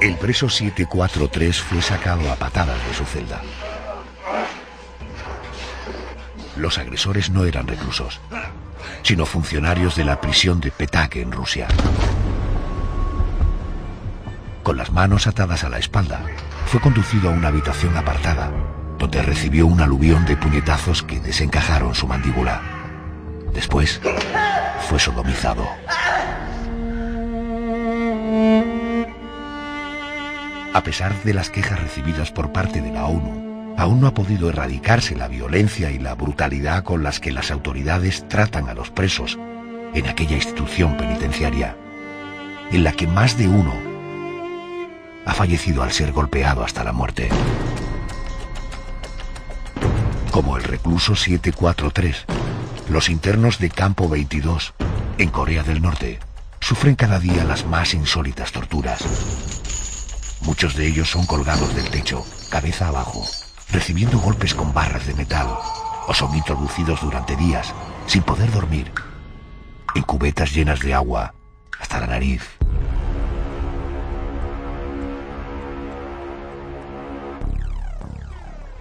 El preso 743 fue sacado a patadas de su celda. Los agresores no eran reclusos, sino funcionarios de la prisión de Petak en Rusia. Con las manos atadas a la espalda, fue conducido a una habitación apartada, donde recibió un aluvión de puñetazos que desencajaron su mandíbula. Después, fue sodomizado. A pesar de las quejas recibidas por parte de la ONU, aún no ha podido erradicarse la violencia y la brutalidad con las que las autoridades tratan a los presos en aquella institución penitenciaria, en la que más de uno ha fallecido al ser golpeado hasta la muerte. Como el recluso 743, los internos de Campo 22, en Corea del Norte, sufren cada día las más insólitas torturas. Muchos de ellos son colgados del techo, cabeza abajo, recibiendo golpes con barras de metal, o son introducidos durante días, sin poder dormir, en cubetas llenas de agua hasta la nariz.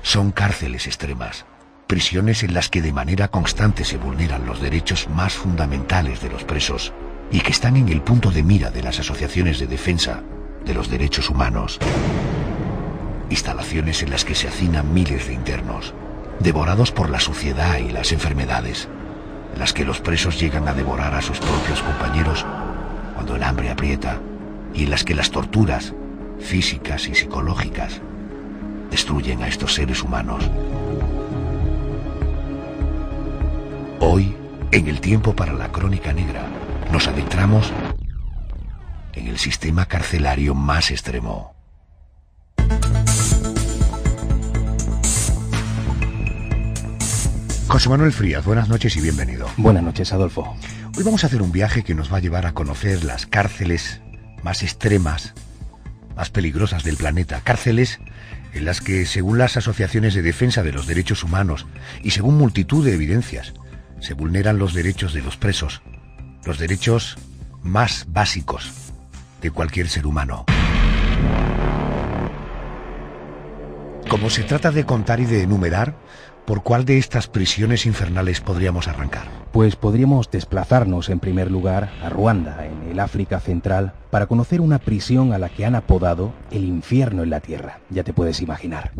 Son cárceles extremas, prisiones en las que de manera constante se vulneran los derechos más fundamentales de los presos y que están en el punto de mira de las asociaciones de defensa de los derechos humanos. Instalaciones en las que se hacinan miles de internos, devorados por la suciedad y las enfermedades, en las que los presos llegan a devorar a sus propios compañeros cuando el hambre aprieta, y en las que las torturas, físicas y psicológicas, destruyen a estos seres humanos. Hoy, en el tiempo para la Crónica Negra, nos adentramos en el sistema carcelario más extremo. José Manuel Frías, buenas noches y bienvenido. Buenas noches, Adolfo. Hoy vamos a hacer un viaje que nos va a llevar a conocer las cárceles más extremas, más peligrosas del planeta. Cárceles en las que, según las asociaciones de defensa de los derechos humanos y según multitud de evidencias, se vulneran los derechos de los presos, los derechos más básicos de cualquier ser humano. Como se trata de contar y de enumerar, ¿por cuál de estas prisiones infernales podríamos arrancar? Pues podríamos desplazarnos en primer lugar a Ruanda, en el África Central, para conocer una prisión a la que han apodado el infierno en la tierra. Ya te puedes imaginar.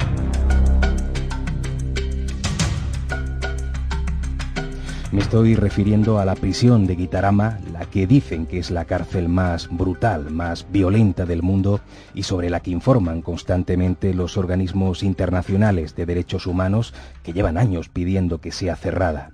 Me estoy refiriendo a la prisión de Gitarama, la que dicen que es la cárcel más brutal, más violenta del mundo y sobre la que informan constantemente los organismos internacionales de derechos humanos que llevan años pidiendo que sea cerrada.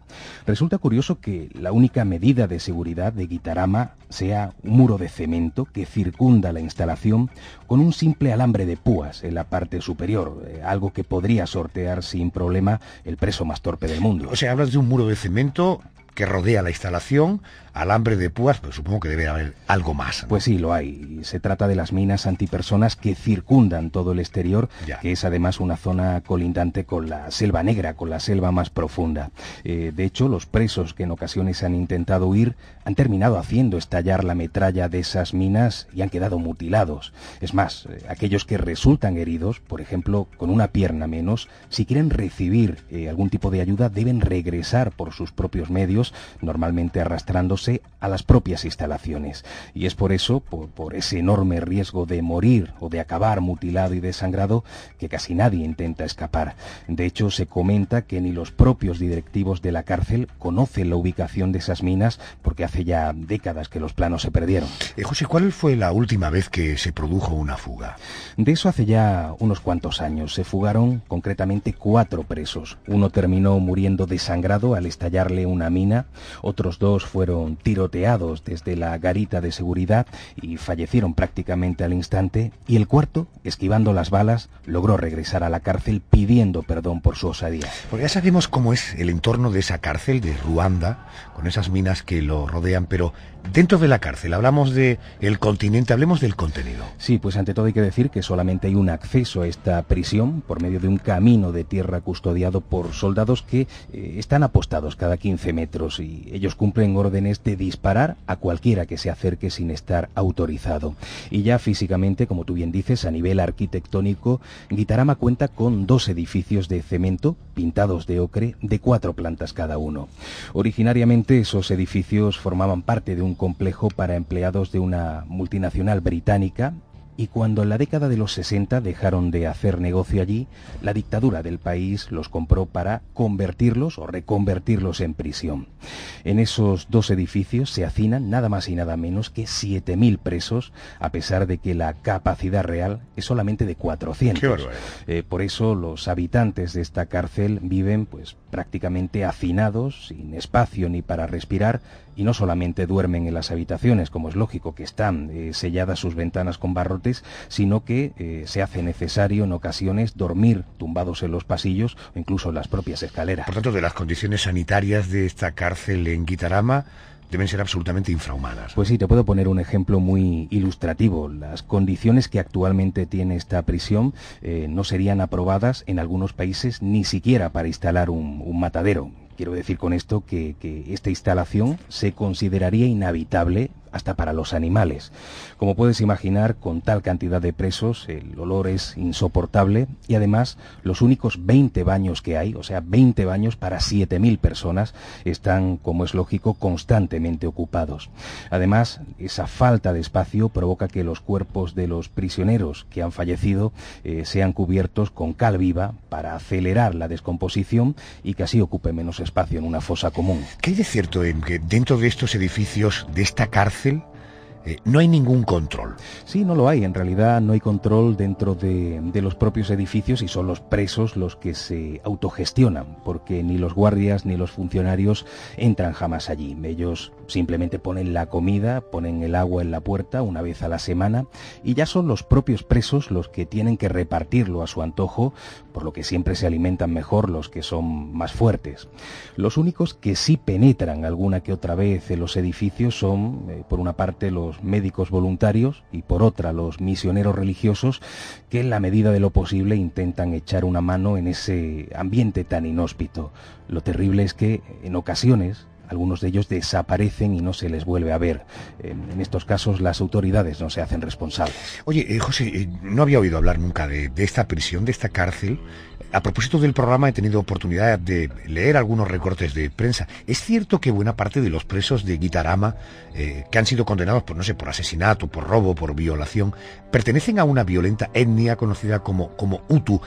Resulta curioso que la única medida de seguridad de Gitarama sea un muro de cemento que circunda la instalación con un simple alambre de púas en la parte superior, algo que podría sortear sin problema el preso más torpe del mundo. O sea, hablas de un muro de cemento que rodea la instalación, alambre de púas, pero supongo que debe haber algo más, ¿no? Pues sí, lo hay. Se trata de las minas antipersonas que circundan todo el exterior, que es además una zona colindante con la Selva Negra, con la selva más profunda. De hecho, los presos que en ocasiones han intentado huir han terminado haciendo estallar la metralla de esas minas y han quedado mutilados. Es más, aquellos que resultan heridos, por ejemplo, con una pierna menos, si quieren recibir algún tipo de ayuda, deben regresar por sus propios medios, normalmente arrastrándose a las propias instalaciones. Y es por eso, por ese enorme riesgo de morir o de acabar mutilado y desangrado, que casi nadie intenta escapar. De hecho, se comenta que ni los propios directivos de la cárcel conocen la ubicación de esas minas porque hace ya décadas que los planos se perdieron. José, ¿cuál fue la última vez que se produjo una fuga? De eso hace ya unos cuantos años. Se fugaron concretamente 4 presos. Uno terminó muriendo desangrado al estallarle una mina, otros 2 fueron tiroteados desde la garita de seguridad y fallecieron prácticamente al instante, y el cuarto, esquivando las balas, logró regresar a la cárcel pidiendo perdón por su osadía. Porque ya sabemos cómo es el entorno de esa cárcel de Ruanda, con esas minas que lo rodean, pero dentro de la cárcel, hablamos del continente, hablemos del contenido. Sí, pues ante todo hay que decir que solamente hay un acceso a esta prisión por medio de un camino de tierra custodiado por soldados que están apostados cada 15 metros. otros y ellos cumplen órdenes de disparar a cualquiera que se acerque sin estar autorizado. Y ya físicamente, como tú bien dices, a nivel arquitectónico, Gitarama cuenta con 2 edificios de cemento pintados de ocre de 4 plantas cada uno. Originariamente esos edificios formaban parte de un complejo para empleados de una multinacional británica, y cuando en la década de los 60 dejaron de hacer negocio allí, la dictadura del país los compró para convertirlos o reconvertirlos en prisión. En esos 2 edificios se hacinan nada más y nada menos que 7.000 presos, a pesar de que la capacidad real es solamente de 400. ¡Qué barbaridad! Por eso los habitantes de esta cárcel viven pues prácticamente hacinados, sin espacio ni para respirar, y no solamente duermen en las habitaciones, como es lógico que están selladas sus ventanas con barrotes, sino que se hace necesario en ocasiones dormir tumbados en los pasillos o incluso en las propias escaleras. Por tanto, de las condiciones sanitarias de esta cárcel en Gitarama deben ser absolutamente infrahumanas. Pues sí, te puedo poner un ejemplo muy ilustrativo. Las condiciones que actualmente tiene esta prisión no serían aprobadas en algunos países ni siquiera para instalar un matadero. Quiero decir con esto que esta instalación se consideraría inhabitable hasta para los animales. Como puedes imaginar, con tal cantidad de presos, el olor es insoportable y además los únicos 20 baños que hay, o sea, 20 baños para 7.000 personas, están, como es lógico, constantemente ocupados. Además, esa falta de espacio provoca que los cuerpos de los prisioneros que han fallecido sean cubiertos con cal viva para acelerar la descomposición y que así ocupe menos espacio en una fosa común. ¿Qué hay de cierto en que dentro de estos edificios, de esta cárcel, no hay ningún control? Sí, no lo hay. En realidad no hay control dentro de los propios edificios y son los presos los que se autogestionan, porque ni los guardias ni los funcionarios entran jamás allí. Ellos simplemente ponen la comida, ponen el agua en la puerta una vez a la semana y ya son los propios presos los que tienen que repartirlo a su antojo, por lo que siempre se alimentan mejor los que son más fuertes. Los únicos que sí penetran alguna que otra vez en los edificios son, por una parte, los médicos voluntarios y por otra los misioneros religiosos que en la medida de lo posible intentan echar una mano en ese ambiente tan inhóspito. Lo terrible es que en ocasiones algunos de ellos desaparecen y no se les vuelve a ver. En estos casos las autoridades no se hacen responsables. Oye, José, no había oído hablar nunca de esta prisión, de esta cárcel. A propósito del programa he tenido oportunidad de leer algunos recortes de prensa. ¿Es cierto que buena parte de los presos de Gitarama, que han sido condenados por, no sé, por asesinato, por robo, por violación, pertenecen a una violenta etnia conocida como Hutu?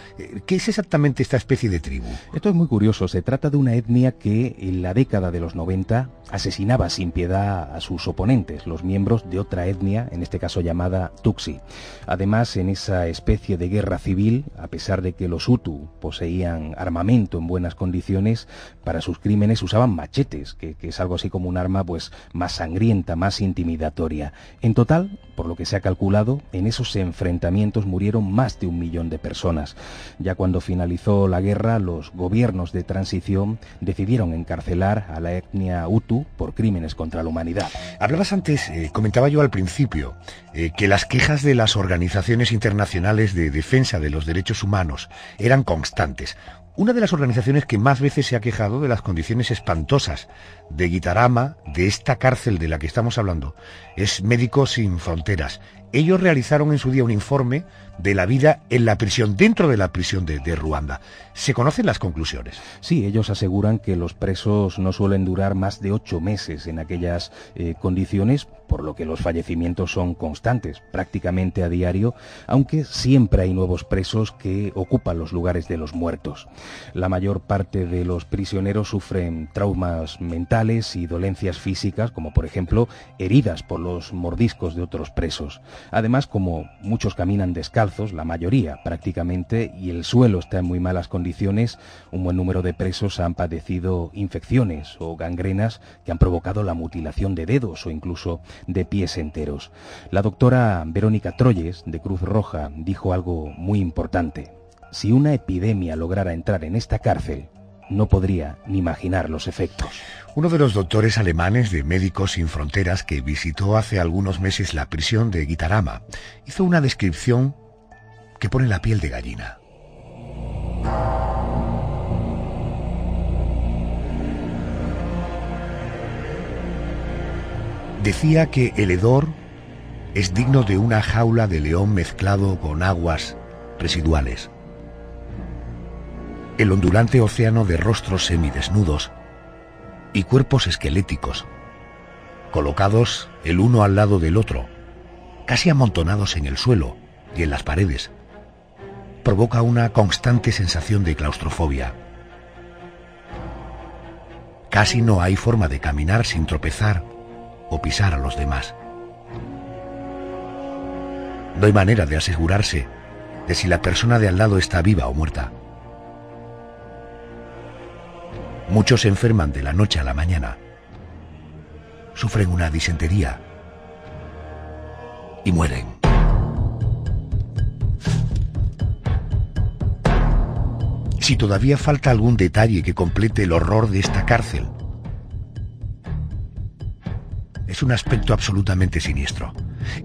¿Qué es exactamente esta especie de tribu? Esto es muy curioso. Se trata de una etnia que en la década de los 90 asesinaba sin piedad a sus oponentes, los miembros de otra etnia, en este caso llamada Tutsi. Además, en esa especie de guerra civil, a pesar de que los Hutu poseían armamento en buenas condiciones, para sus crímenes usaban machetes, que es algo así como un arma pues más sangrienta, más intimidatoria. En total, por lo que se ha calculado, en esos enfrentamientos murieron más de 1 millón de personas. Ya cuando finalizó la guerra, los gobiernos de transición decidieron encarcelar a la etnia Hutu por crímenes contra la humanidad. Hablabas antes, comentaba yo al principio, que las quejas de las organizaciones internacionales de defensa de los derechos humanos eran constantes. Una de las organizaciones que más veces se ha quejado de las condiciones espantosas de Gitarama, de esta cárcel de la que estamos hablando, es Médicos Sin Fronteras. Ellos realizaron en su día un informe de la vida en la prisión, dentro de la prisión de Ruanda. ¿Se conocen las conclusiones? Sí, ellos aseguran que los presos no suelen durar más de 8 meses en aquellas condiciones, por lo que los fallecimientos son constantes, prácticamente a diario, aunque siempre hay nuevos presos que ocupan los lugares de los muertos. La mayor parte de los prisioneros sufren traumas mentales y dolencias físicas, como por ejemplo heridas por los mordiscos de otros presos. Además, como muchos caminan descalzos, la mayoría prácticamente, y el suelo está en muy malas condiciones, un buen número de presos han padecido infecciones o gangrenas que han provocado la mutilación de dedos o incluso de pies enteros. La doctora Verónica Troyes, de Cruz Roja, dijo algo muy importante. Si una epidemia lograra entrar en esta cárcel, no podría ni imaginar los efectos. Uno de los doctores alemanes de Médicos Sin Fronteras que visitó hace algunos meses la prisión de Gitarama hizo una descripción que pone la piel de gallina. Decía que el hedor es digno de una jaula de león mezclado con aguas residuales. El ondulante océano de rostros semidesnudos y cuerpos esqueléticos, colocados el uno al lado del otro, casi amontonados en el suelo y en las paredes, provoca una constante sensación de claustrofobia. Casi no hay forma de caminar sin tropezar o pisar a los demás. No hay manera de asegurarse de si la persona de al lado está viva o muerta. Muchos se enferman de la noche a la mañana, sufren una disentería y mueren. Si todavía falta algún detalle que complete el horror de esta cárcel, es un aspecto absolutamente siniestro.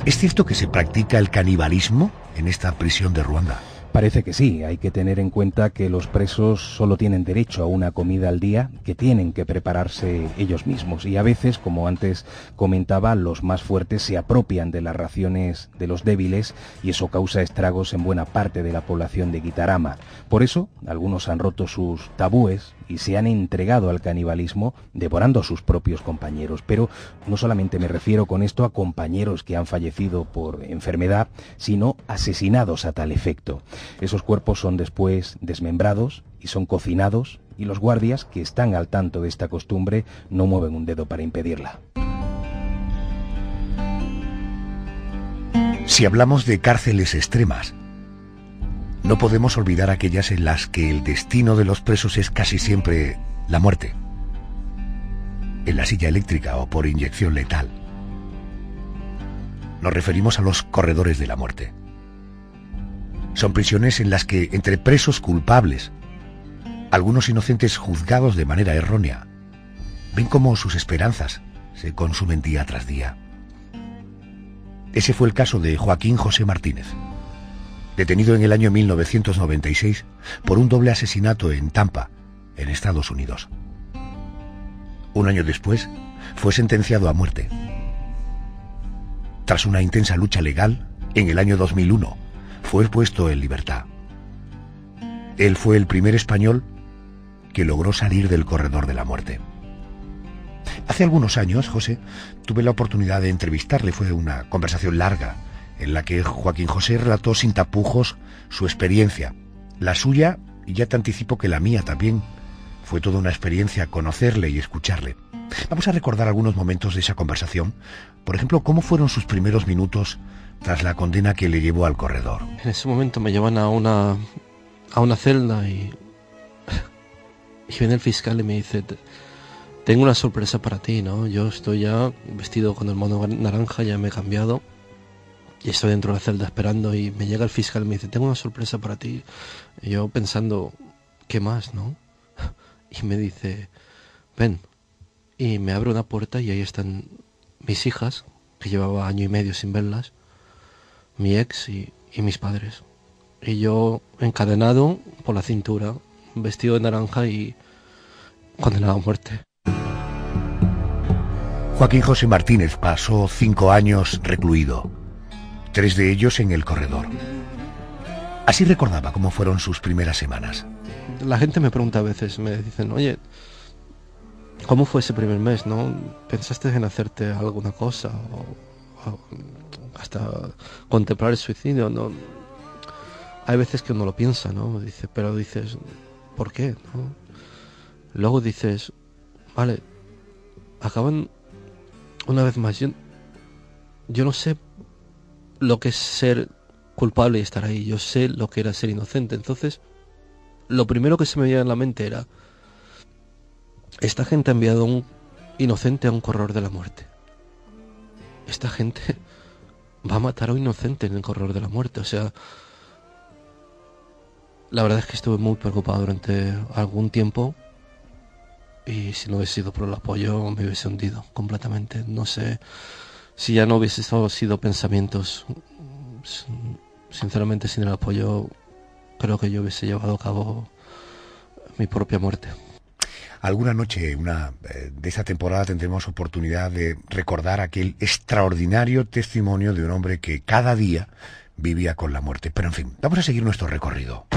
¿Es cierto que se practica el canibalismo en esta prisión de Ruanda? Parece que sí. Hay que tener en cuenta que los presos solo tienen derecho a una comida al día que tienen que prepararse ellos mismos, y a veces, como antes comentaba, los más fuertes se apropian de las raciones de los débiles, y eso causa estragos en buena parte de la población de Gitarama. Por eso, algunos han roto sus tabúes y se han entregado al canibalismo, devorando a sus propios compañeros. Pero no solamente me refiero con esto a compañeros que han fallecido por enfermedad, sino asesinados a tal efecto. Esos cuerpos son después desmembrados y son cocinados, y los guardias, que están al tanto de esta costumbre, no mueven un dedo para impedirla. Si hablamos de cárceles extremas, no podemos olvidar aquellas en las que el destino de los presos es casi siempre la muerte, en la silla eléctrica o por inyección letal. Nos referimos a los corredores de la muerte. Son prisiones en las que, entre presos culpables, algunos inocentes juzgados de manera errónea, ven cómo sus esperanzas se consumen día tras día. Ese fue el caso de Joaquín José Martínez, detenido en el año 1996 por un doble asesinato en Tampa, en Estados Unidos. Un año después, fue sentenciado a muerte. Tras una intensa lucha legal, en el año 2001, fue puesto en libertad. Él fue el primer español que logró salir del corredor de la muerte. Hace algunos años, José, tuve la oportunidad de entrevistarle. Fue una conversación larga, en la que Joaquín José relató sin tapujos su experiencia, la suya, y ya te anticipo que la mía también. Fue toda una experiencia conocerle y escucharle. Vamos a recordar algunos momentos de esa conversación. Por ejemplo, ¿cómo fueron sus primeros minutos tras la condena que le llevó al corredor? En ese momento me llevan a una celda y viene el fiscal y me dice: tengo una sorpresa para ti, ¿no? Yo estoy ya vestido con el mono naranja, ya me he cambiado y estoy dentro de la celda esperando, y me llega el fiscal y me dice: tengo una sorpresa para ti. Y yo pensando, ¿qué más, no? Y me dice: ven. Y me abre una puerta y ahí están mis hijas, que llevaba año y medio sin verlas, mi ex y mis padres. Y yo encadenado por la cintura, vestido de naranja y condenado a muerte. Joaquín José Martínez pasó 5 años recluido, 3 de ellos en el corredor. Así recordaba cómo fueron sus primeras semanas. La gente me pregunta a veces, me dicen: oye, ¿cómo fue ese primer mes, no? ¿Pensaste en hacerte alguna cosa? O hasta contemplar el suicidio, ¿no? Hay veces que uno lo piensa, ¿no? Pero dices, ¿por qué, no? Luego dices, vale, acaban una vez más. Yo no sé lo que es ser culpable y estar ahí. Yo sé lo que era ser inocente. Entonces, lo primero que se me venía en la mente era: esta gente ha enviado a un inocente a un corredor de la muerte. Esta gente va a matar a un inocente en el corredor de la muerte. O sea, la verdad es que estuve muy preocupado durante algún tiempo, y si no hubiese sido por el apoyo me hubiese hundido completamente. No sé si ya no hubiese sido pensamientos. Sinceramente, sin el apoyo creo que yo hubiese llevado a cabo mi propia muerte. Alguna noche de esta temporada tendremos oportunidad de recordar aquel extraordinario testimonio de un hombre que cada día vivía con la muerte. Pero en fin, vamos a seguir nuestro recorrido.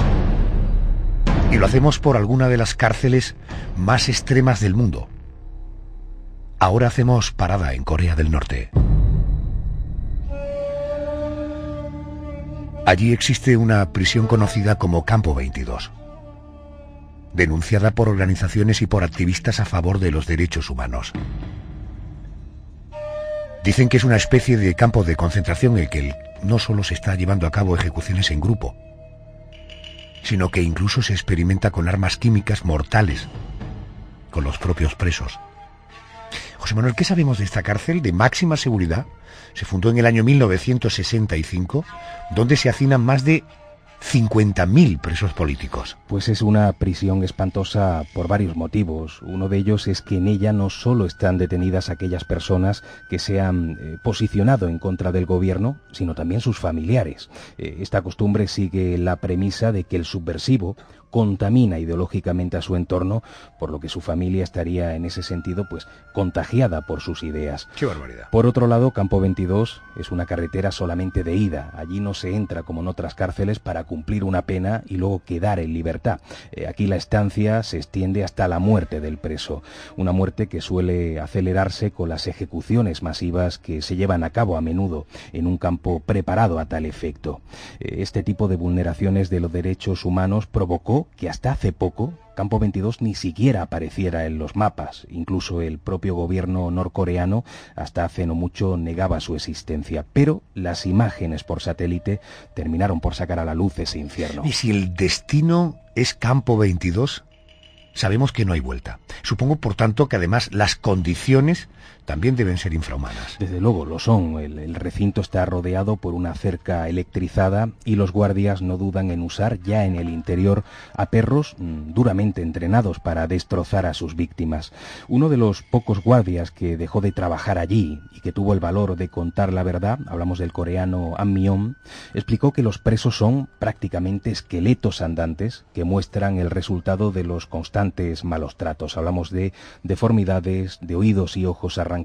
Y lo hacemos por alguna de las cárceles más extremas del mundo. Ahora hacemos parada en Corea del Norte. Allí existe una prisión conocida como Campo 22, denunciada por organizaciones y por activistas a favor de los derechos humanos. Dicen que es una especie de campo de concentración en el que no solo se está llevando a cabo ejecuciones en grupo, sino que incluso se experimenta con armas químicas mortales con los propios presos. José Manuel, ¿qué sabemos de esta cárcel de máxima seguridad? Se fundó en el año 1965, donde se hacinan más de 50.000 presos políticos. Pues es una prisión espantosa por varios motivos. Uno de ellos es que en ella no solo están detenidas aquellas personas que se han posicionado en contra del gobierno, sino también sus familiares. Esta costumbre sigue la premisa de que el subversivo contamina ideológicamente a su entorno, por lo que su familia estaría en ese sentido pues contagiada por sus ideas. ¡Qué barbaridad! Por otro lado, Campo 22 es una carretera solamente de ida. Allí no se entra como en otras cárceles para cumplir una pena y luego quedar en libertad. Aquí la estancia se extiende hasta la muerte del preso, una muerte que suele acelerarse con las ejecuciones masivas que se llevan a cabo a menudo en un campo preparado a tal efecto. Este tipo de vulneraciones de los derechos humanos provocó que hasta hace poco Campo 22 ni siquiera apareciera en los mapas. Incluso el propio gobierno norcoreano hasta hace no mucho negaba su existencia. Pero las imágenes por satélite terminaron por sacar a la luz ese infierno. ¿Y si el destino es Campo 22? Sabemos que no hay vuelta. Supongo, por tanto, que además las condiciones también deben ser infrahumanas. Desde luego lo son. El recinto está rodeado por una cerca electrizada y los guardias no dudan en usar ya en el interior a perros duramente entrenados para destrozar a sus víctimas. Uno de los pocos guardias que dejó de trabajar allí y que tuvo el valor de contar la verdad, hablamos del coreano An Mi-on, explicó que los presos son prácticamente esqueletos andantes que muestran el resultado de los constantes malos tratos. Hablamos de deformidades, de oídos y ojos arrancados,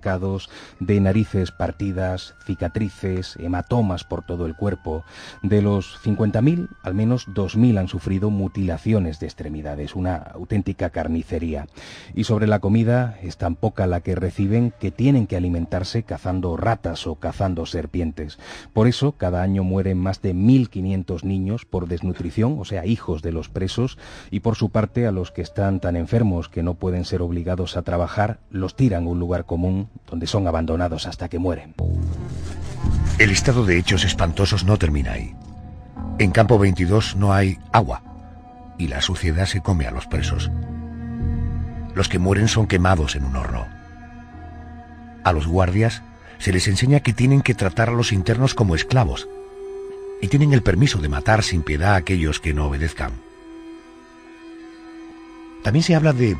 de narices partidas, cicatrices, hematomas por todo el cuerpo. De los 50.000, al menos 2.000 han sufrido mutilaciones de extremidades, una auténtica carnicería. Y sobre la comida, es tan poca la que reciben que tienen que alimentarse cazando ratas o cazando serpientes. Por eso, cada año mueren más de 1.500 niños por desnutrición, o sea, hijos de los presos, y por su parte a los que están tan enfermos que no pueden ser obligados a trabajar, los tiran a un lugar común donde son abandonados hasta que mueren. El listado de hechos espantosos no termina ahí. En Campo 22 no hay agua y la suciedad se come a los presos. Los que mueren son quemados en un horno. A los guardias se les enseña que tienen que tratar a los internos como esclavos y tienen el permiso de matar sin piedad a aquellos que no obedezcan. También se habla de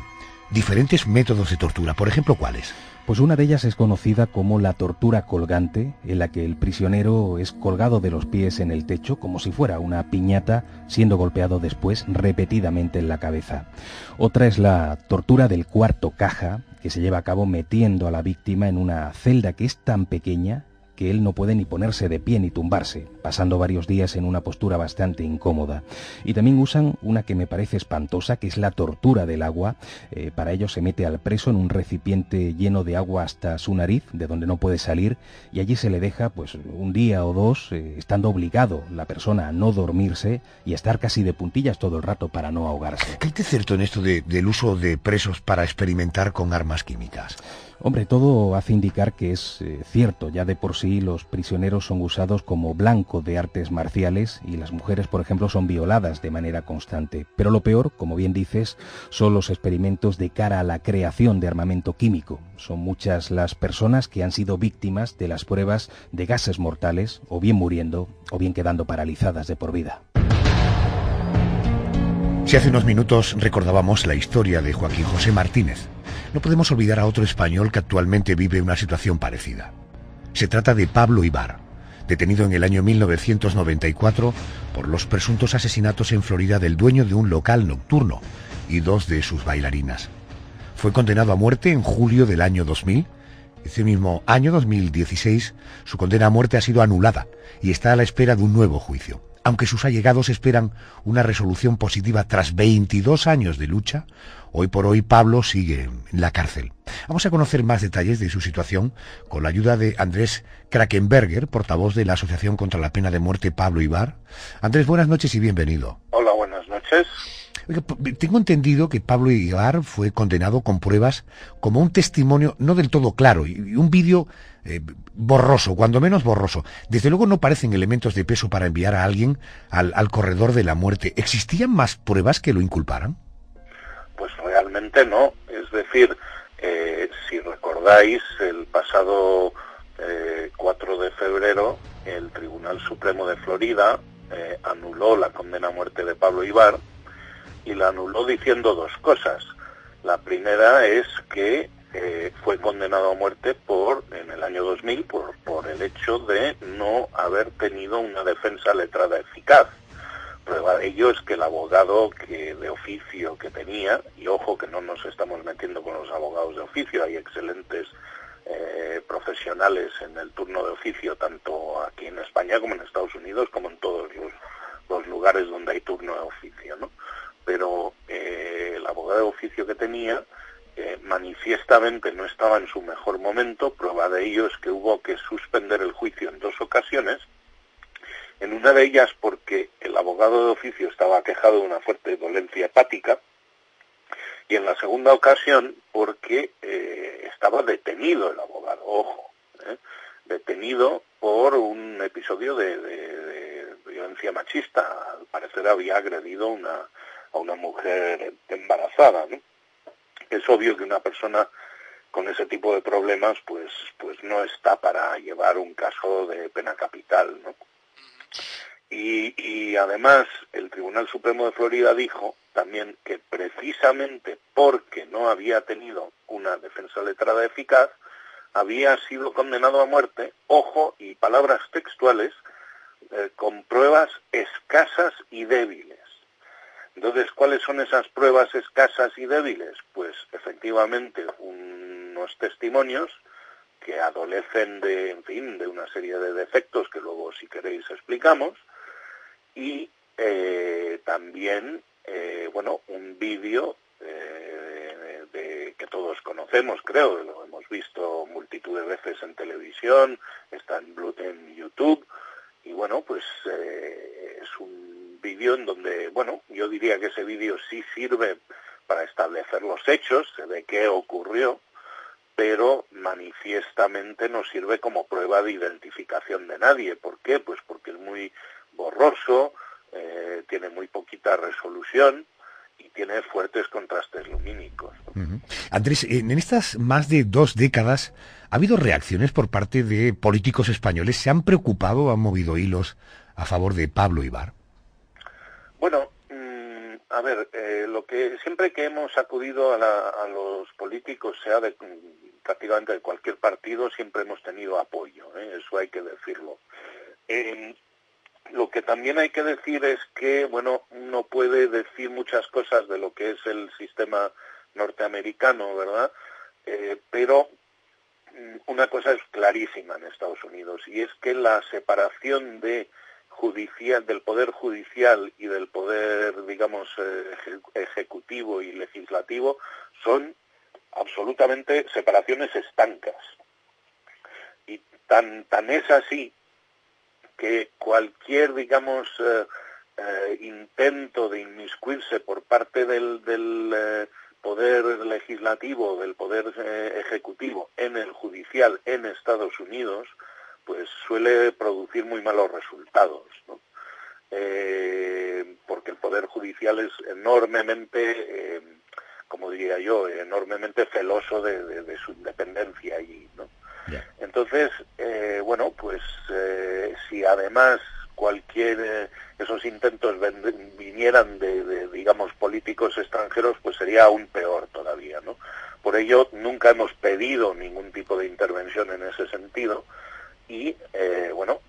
diferentes métodos de tortura. Por ejemplo, ¿cuáles? Pues una de ellas es conocida como la tortura colgante, en la que el prisionero es colgado de los pies en el techo como si fuera una piñata, siendo golpeado después repetidamente en la cabeza. Otra es la tortura del cuarto caja, que se lleva a cabo metiendo a la víctima en una celda que es tan pequeña que él no puede ni ponerse de pie ni tumbarse, pasando varios días en una postura bastante incómoda. Y también usan una que me parece espantosa, que es la tortura del agua. Para ello se mete al preso en un recipiente lleno de agua hasta su nariz, de donde no puede salir, y allí se le deja pues un día o dos, estando obligado la persona a no dormirse y a estar casi de puntillas todo el rato para no ahogarse. ¿Qué hay de cierto en esto del uso de presos para experimentar con armas químicas? Hombre, todo hace indicar que es cierto. Ya de por sí los prisioneros son usados como blanco de artes marciales y las mujeres, por ejemplo, son violadas de manera constante. Pero lo peor, como bien dices, son los experimentos de cara a la creación de armamento químico. Son muchas las personas que han sido víctimas de las pruebas de gases mortales, o bien muriendo, o bien quedando paralizadas de por vida. Si hace unos minutos recordábamos la historia de Joaquín José Martínez, no podemos olvidar a otro español que actualmente vive una situación parecida. Se trata de Pablo Ibar, detenido en el año 1994 por los presuntos asesinatos en Florida del dueño de un local nocturno y 2 de sus bailarinas. fue condenado a muerte en julio del año 2000. Ese mismo año, 2016, su condena a muerte ha sido anulada y está a la espera de un nuevo juicio. Aunque sus allegados esperan una resolución positiva tras 22 años de lucha, hoy por hoy Pablo sigue en la cárcel. Vamos a conocer más detalles de su situación con la ayuda de Andrés Krakenberger, portavoz de la Asociación contra la Pena de Muerte Pablo Ibar. Andrés, buenas noches y bienvenido. Hola, buenas noches. Oiga, tengo entendido que Pablo Ibar fue condenado con pruebas como un testimonio no del todo claro y un vídeo borroso, cuando menos borroso. Desde luego no parecen elementos de peso para enviar a alguien al corredor de la muerte. ¿Existían más pruebas que lo inculparan? Pues realmente no. Es decir, si recordáis, el pasado 4 de febrero, el Tribunal Supremo de Florida anuló la condena a muerte de Pablo Ibar, y la anuló diciendo dos cosas. La primera es que fue condenado a muerte en el año 2000 por el hecho de no haber tenido una defensa letrada eficaz. Prueba de ello es que el abogado de oficio que tenía, y ojo que no nos estamos metiendo con los abogados de oficio, hay excelentes profesionales en el turno de oficio, tanto aquí en España como en Estados Unidos, como en todos los lugares donde hay turno de oficio, ¿no? Pero el abogado de oficio que tenía manifiestamente no estaba en su mejor momento. Prueba de ello es que hubo que suspender el juicio en 2 ocasiones, en una de ellas porque el abogado de oficio estaba aquejado de una fuerte dolencia hepática, y en la segunda ocasión porque estaba detenido el abogado, ojo, detenido por un episodio de violencia machista. Al parecer había agredido a una mujer embarazada, ¿no? Es obvio que una persona con ese tipo de problemas pues no está para llevar un caso de pena capital, ¿no? Y además el Tribunal Supremo de Florida dijo también que precisamente porque no había tenido una defensa letrada eficaz, había sido condenado a muerte, ojo, y palabras textuales, con pruebas escasas y débiles. Entonces, ¿cuáles son esas pruebas escasas y débiles? Pues efectivamente unos testimonios que adolecen de una serie de defectos que luego, si queréis, explicamos, y también, un vídeo que todos conocemos, creo, lo hemos visto multitud de veces en televisión, está en YouTube, y es un vídeo en donde, yo diría que ese vídeo sí sirve para establecer los hechos, se ve qué ocurrió, pero manifiestamente no sirve como prueba de identificación de nadie. ¿Por qué? Pues porque es muy borroso, tiene muy poquita resolución y tiene fuertes contrastes lumínicos, ¿no? Uh-huh. Andrés, en estas más de 2 décadas ha habido reacciones por parte de políticos españoles. ¿Se han preocupado, han movido hilos a favor de Pablo Ibar? Bueno, lo que siempre que hemos acudido a los políticos, sea prácticamente de cualquier partido, siempre hemos tenido apoyo, eso hay que decirlo. Lo que también hay que decir es que, uno puede decir muchas cosas de lo que es el sistema norteamericano, ¿verdad? Pero una cosa es clarísima en Estados Unidos, y es que la separación del poder judicial y del poder, digamos, ejecutivo y legislativo son absolutamente separaciones estancas. Y tan es así que cualquier, digamos, intento de inmiscuirse por parte del poder legislativo, del poder ejecutivo en el judicial en Estados Unidos, pues suele producir muy malos resultados, ¿no? Porque el poder judicial es enormemente, como diría yo, enormemente celoso de su independencia allí, ¿no? Yeah. Entonces, si además esos intentos vinieran de digamos, políticos extranjeros, pues sería aún peor todavía, ¿no? Por ello, nunca hemos pedido ningún tipo de intervención en ese sentido, y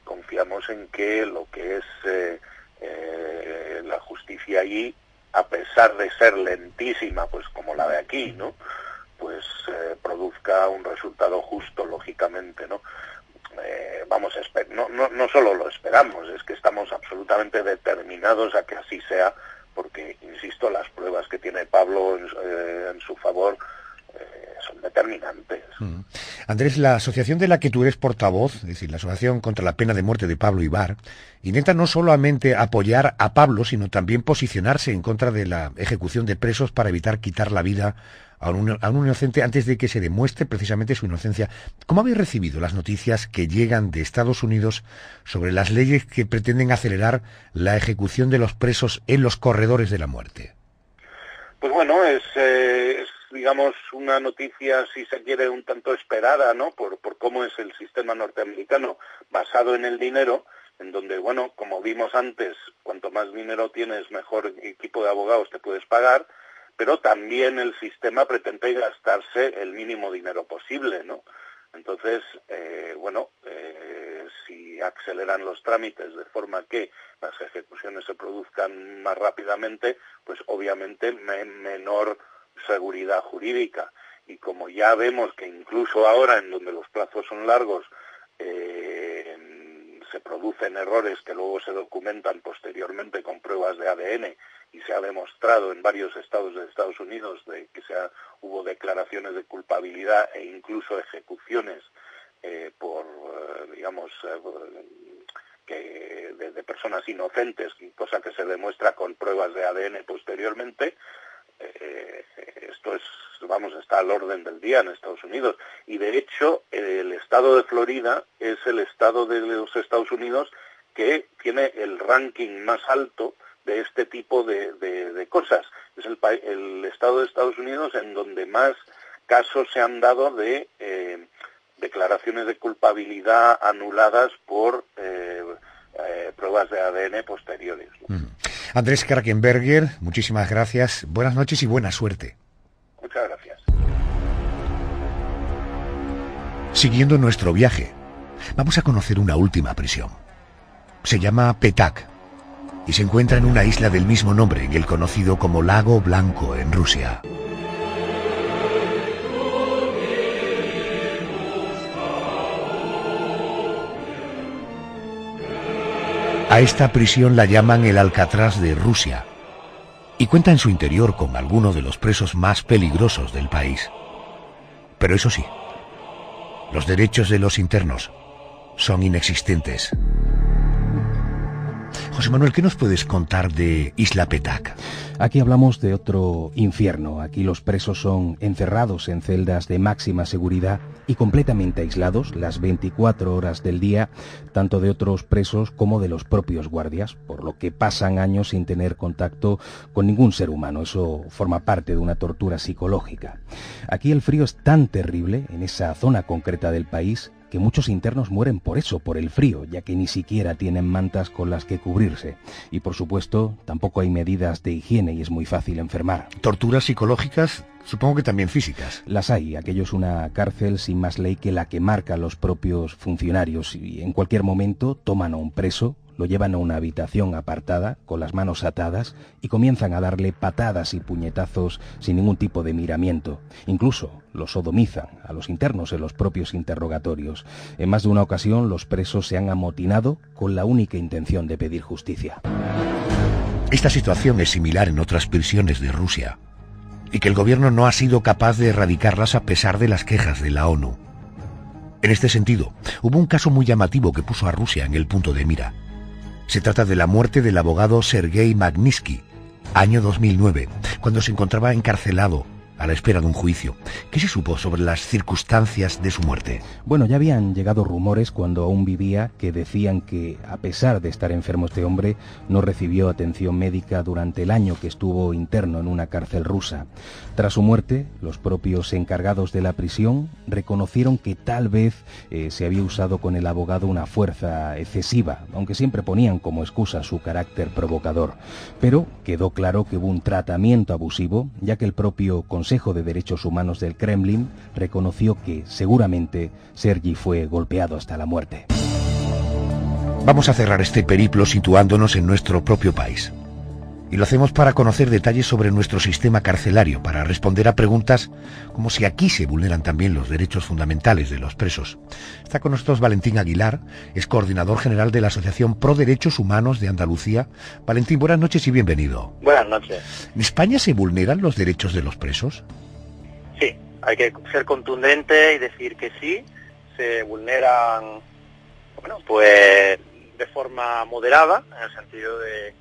confiamos en que lo que es la justicia allí, a pesar de ser lentísima, pues como la de aquí, ¿no? pues produzca un resultado justo, lógicamente, ¿no? No solo lo esperamos, es que estamos absolutamente determinados a que así sea, porque, insisto, las pruebas que tiene Pablo en su favor son determinantes. Andrés, la asociación de la que tú eres portavoz, es decir, la Asociación contra la Pena de Muerte de Pablo Ibar, intenta no solamente apoyar a Pablo, sino también posicionarse en contra de la ejecución de presos para evitar quitar la vida a un inocente antes de que se demuestre precisamente su inocencia. ¿Cómo habéis recibido las noticias que llegan de Estados Unidos sobre las leyes que pretenden acelerar la ejecución de los presos en los corredores de la muerte? Pues bueno, es digamos, una noticia, si se quiere, un tanto esperada, ¿no? Por cómo es el sistema norteamericano basado en el dinero, en donde, bueno, como vimos antes, cuanto más dinero tienes, mejor equipo de abogados te puedes pagar, pero también el sistema pretende gastarse el mínimo dinero posible, ¿no? Entonces, si aceleran los trámites de forma que las ejecuciones se produzcan más rápidamente, pues obviamente menor seguridad jurídica. Y como ya vemos que incluso ahora, en donde los plazos son largos, se producen errores que luego se documentan posteriormente con pruebas de ADN, y se ha demostrado en varios estados de Estados Unidos de que hubo declaraciones de culpabilidad e incluso ejecuciones de personas inocentes, cosa que se demuestra con pruebas de ADN posteriormente. Esto está al orden del día en Estados Unidos, y de hecho el estado de Florida es el estado de los Estados Unidos que tiene el ranking más alto de este tipo de cosas. Es el estado de Estados Unidos en donde más casos se han dado de declaraciones de culpabilidad anuladas por pruebas de ADN posteriores, ¿no? Andrés Krakenberger, muchísimas gracias, buenas noches y buena suerte. Muchas gracias. Siguiendo nuestro viaje, vamos a conocer una última prisión. Se llama Petak y se encuentra en una isla del mismo nombre, en el conocido como Lago Blanco, en Rusia. A esta prisión la llaman el Alcatraz de Rusia y cuenta en su interior con algunos de los presos más peligrosos del país. Pero eso sí, los derechos de los internos son inexistentes. José Manuel, ¿qué nos puedes contar de Isla Petak? Aquí hablamos de otro infierno. Aquí los presos son encerrados en celdas de máxima seguridad y completamente aislados las 24 horas del día, tanto de otros presos como de los propios guardias, por lo que pasan años sin tener contacto con ningún ser humano. Eso forma parte de una tortura psicológica. Aquí el frío es tan terrible, en esa zona concreta del país, que muchos internos mueren por eso, por el frío, ya que ni siquiera tienen mantas con las que cubrirse. Y por supuesto, tampoco hay medidas de higiene y es muy fácil enfermar. ¿Torturas psicológicas? Supongo que también físicas. Las hay. Aquello es una cárcel sin más ley que la que marcan los propios funcionarios, y en cualquier momento toman a un preso, lo llevan a una habitación apartada, con las manos atadas, y comienzan a darle patadas y puñetazos sin ningún tipo de miramiento. Incluso los sodomizan a los internos en los propios interrogatorios. En más de una ocasión los presos se han amotinado con la única intención de pedir justicia. Esta situación es similar en otras prisiones de Rusia, y que el gobierno no ha sido capaz de erradicarlas a pesar de las quejas de la ONU. En este sentido, hubo un caso muy llamativo que puso a Rusia en el punto de mira. Se trata de la muerte del abogado Sergei Magnitsky, año 2009, cuando se encontraba encarcelado a la espera de un juicio. ¿Qué se supo sobre las circunstancias de su muerte? Bueno, ya habían llegado rumores cuando aún vivía que decían que, a pesar de estar enfermo este hombre, no recibió atención médica durante el año que estuvo interno en una cárcel rusa. Tras su muerte, los propios encargados de la prisión reconocieron que tal vez se había usado con el abogado una fuerza excesiva, aunque siempre ponían como excusa su carácter provocador. Pero quedó claro que hubo un tratamiento abusivo, ya que el propio Consejo de Derechos Humanos del Kremlin reconoció que, seguramente, Sergi fue golpeado hasta la muerte. Vamos a cerrar este periplo situándonos en nuestro propio país. Y lo hacemos para conocer detalles sobre nuestro sistema carcelario, para responder a preguntas como si aquí se vulneran también los derechos fundamentales de los presos. Está con nosotros Valentín Aguilar, es coordinador general de la Asociación Pro Derechos Humanos de Andalucía. Valentín, buenas noches y bienvenido. Buenas noches. ¿En España se vulneran los derechos de los presos? Sí, hay que ser contundente y decir que sí, se vulneran, bueno, pues de forma moderada, en el sentido de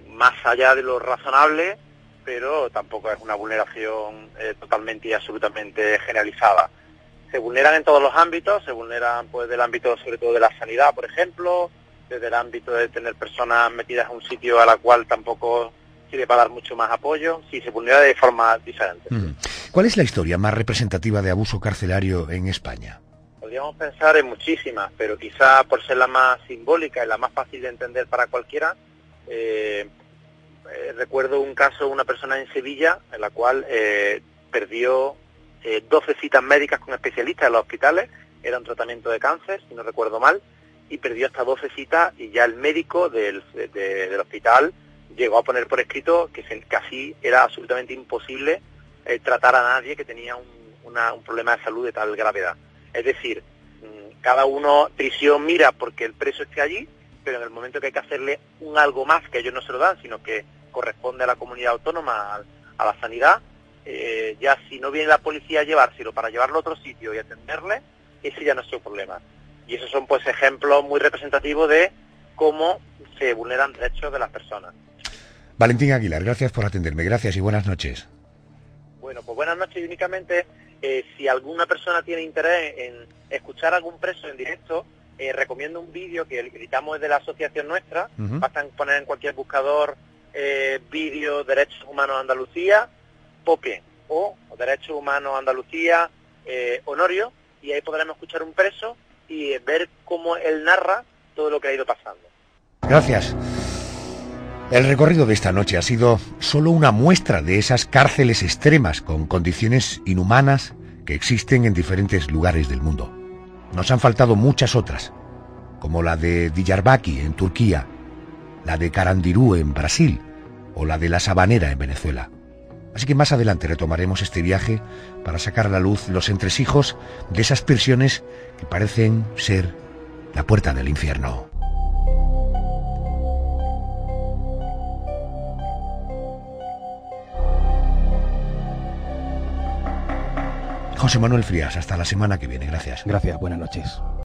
más allá de lo razonable, pero tampoco es una vulneración totalmente y absolutamente generalizada. Se vulneran en todos los ámbitos, se vulneran pues del ámbito sobre todo de la sanidad, por ejemplo, desde el ámbito de tener personas metidas en un sitio a la cual tampoco sirve para dar mucho más apoyo, sí, se vulnera de forma diferente. ¿Cuál es la historia más representativa de abuso carcelario en España? Podríamos pensar en muchísimas, pero quizá por ser la más simbólica y la más fácil de entender para cualquiera, recuerdo un caso de una persona en Sevilla en la cual perdió 12 citas médicas con especialistas en los hospitales, era un tratamiento de cáncer, si no recuerdo mal, y perdió hasta 12 citas y ya el médico del hospital llegó a poner por escrito que casi era absolutamente imposible tratar a nadie que tenía un problema de salud de tal gravedad. Es decir, cada uno prisión mira porque el preso esté allí, pero en el momento que hay que hacerle un algo más, que ellos no se lo dan, sino que corresponde a la comunidad autónoma, a la sanidad, ya si no viene la policía a llevárselo para llevarlo a otro sitio y atenderle, ese ya no es su problema. Y esos son pues ejemplos muy representativos de cómo se vulneran derechos de las personas. Valentín Aguilar, gracias por atenderme, gracias y buenas noches. Bueno, pues buenas noches y únicamente si alguna persona tiene interés en escuchar a algún preso en directo, recomiendo un vídeo que editamos desde la asociación nuestra, basta poner en cualquier buscador vídeo Derechos Humanos Andalucía, Pope o Derechos Humanos Andalucía, Honorio, y ahí podremos escuchar un preso y ver cómo él narra todo lo que ha ido pasando. Gracias. El recorrido de esta noche ha sido solo una muestra de esas cárceles extremas con condiciones inhumanas que existen en diferentes lugares del mundo. Nos han faltado muchas otras, como la de Diyarbakir en Turquía, la de Carandiru en Brasil o la de La Sabanera en Venezuela. Así que más adelante retomaremos este viaje para sacar a la luz los entresijos de esas prisiones que parecen ser la puerta del infierno. José Manuel Frías, hasta la semana que viene. Gracias. Gracias, buenas noches.